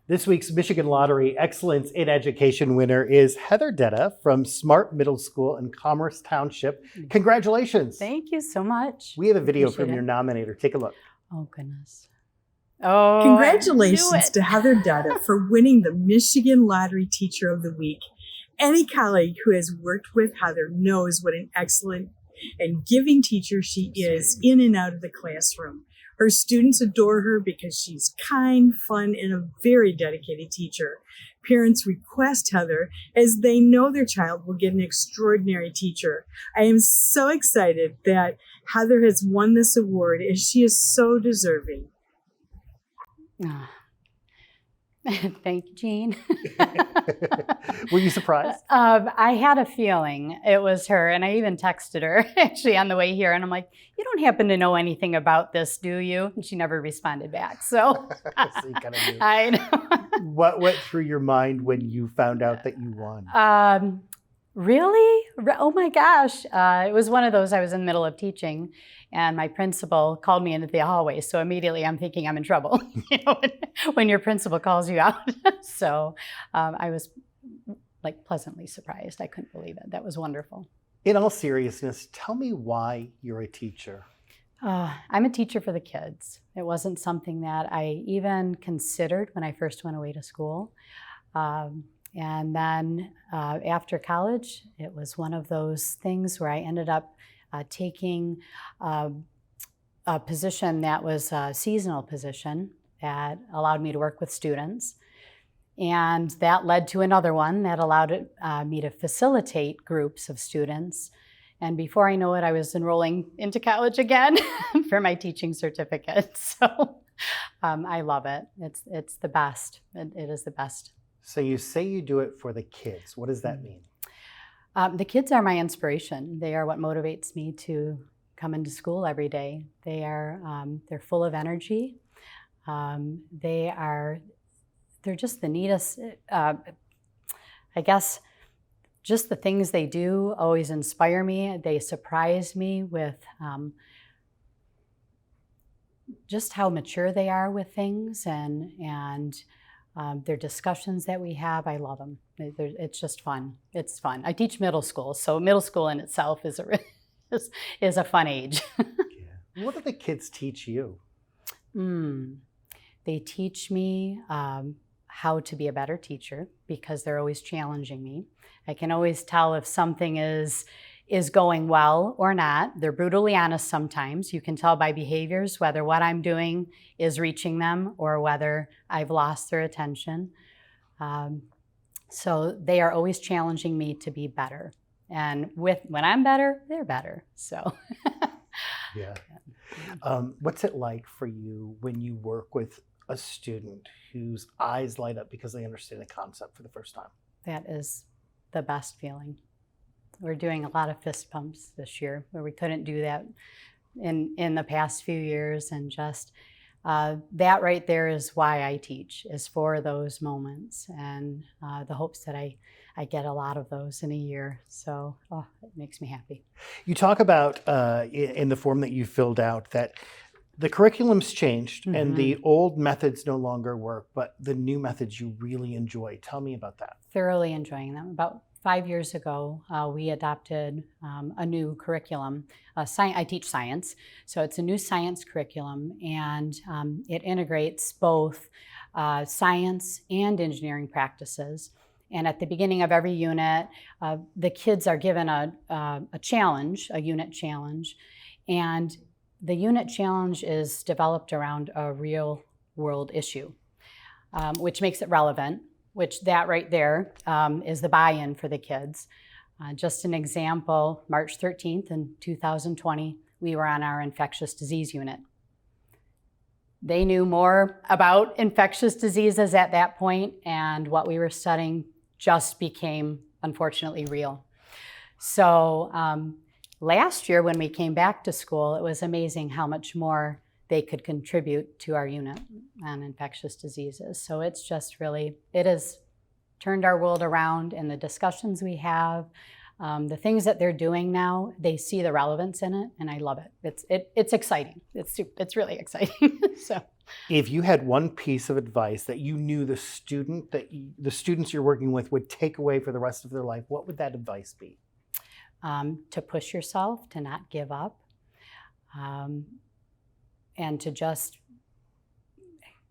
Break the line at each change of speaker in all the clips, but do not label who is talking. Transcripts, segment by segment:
This week's Michigan Lottery Excellence in Education winner is Heather Deddeh from Smart Middle School in Commerce Township. Congratulations.
Thank you so much.
We have a video from your nominator. Take a look.
Oh, goodness. Oh,
Congratulations to Heather Deddeh for winning the Michigan Lottery Teacher of the Week. Any colleague who has worked with Heather knows what an excellent and giving teacher she is in and out of the classroom. Her students adore her because she's kind, fun, and a very dedicated teacher. Parents request Heather as they know their child will get an extraordinary teacher. I am so excited that Heather has won this award as she is so deserving.
Thank you, Jean.
Were you surprised?
I had a feeling it was her, and I even texted her actually on the way here, and I'm like, you don't happen to know anything about this, do you? And she never responded back, so,
So you kind of knew.
I know.
What went through your mind when you found out that you won?
Really? Oh my gosh. It was one of those, I was in the middle of teaching and my principal called me into the hallway. So immediately I'm thinking I'm in trouble, you know, when your principal calls you out. So I was like pleasantly surprised. I couldn't believe it. That was wonderful.
In all seriousness, tell me why you're a teacher.
I'm a teacher for the kids. It wasn't something that I even considered when I first went away to school. And then after college, it was one of those things where I ended up taking a position that was a seasonal position that allowed me to work with students. And that led to another one that allowed me to facilitate groups of students. And before I know it, I was enrolling into college again for my teaching certificate. So I love it. It's the best. It is the best.
So you say you do it for the kids. What does that mean?
The kids are my inspiration. They are what motivates me to come into school every day. They're full of energy. They're just the neatest. I guess just the things they do always inspire me. They surprise me with just how mature they are with things and their discussions that we have. I love them. It's just fun. It's fun. I teach middle school, so middle school in itself is a fun age.
Yeah. What do the kids teach you?
They teach me how to be a better teacher because they're always challenging me. I can always tell if something is going well or not. They're brutally honest sometimes. You can tell by behaviors whether what I'm doing is reaching them or whether I've lost their attention. So they are always challenging me to be better. And when I'm better, they're better. So
yeah. What's it like for you when you work with a student whose eyes light up because they understand a concept for the first time? That
is the best feeling. We're doing a lot of fist pumps this year where we couldn't do that in the past few years, and just that right there is why I teach, is for those moments, and the hopes that I get a lot of those in a year. So it makes me happy.
You talk about in the form that you filled out that the curriculum's changed and the old methods no longer work, but the new methods you really enjoy. Tell me about that.
Thoroughly enjoying them. About 5 years ago, we adopted a new curriculum. I teach science, so it's a new science curriculum, and it integrates both science and engineering practices. And at the beginning of every unit, the kids are given a challenge, a unit challenge, and the unit challenge is developed around a real world issue, which makes it relevant. Which that right there is the buy-in for the kids. Just an example, March 13th in 2020, we were on our infectious disease unit. They knew more about infectious diseases at that point, and what we were studying just became, unfortunately, real. So last year when we came back to school, it was amazing how much more they could contribute to our unit on infectious diseases. So it's just really, it has turned our world around, and the discussions we have, the things that they're doing now, they see the relevance in it, and I love it. It's exciting. It's really exciting. So.
If you had one piece of advice that you knew the students you're working with would take away for the rest of their life, what would that advice be?
To push yourself, to not give up, and to just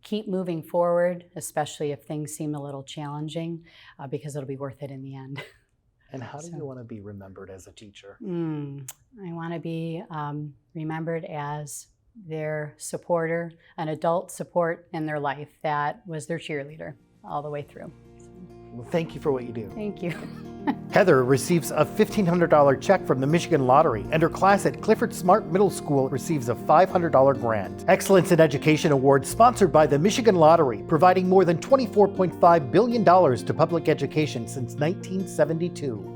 keep moving forward, especially if things seem a little challenging, because it'll be worth it in the end.
And how do you want to be remembered as a teacher?
I want to be remembered as their supporter, an adult support in their life that was their cheerleader all the way through.
Well, thank you for what you do.
Thank you.
Heather receives a $1,500 check from the Michigan Lottery, and her class at Clifford Smart Middle School receives a $500 grant. Excellence in Education Award sponsored by the Michigan Lottery, providing more than $24.5 billion to public education since 1972.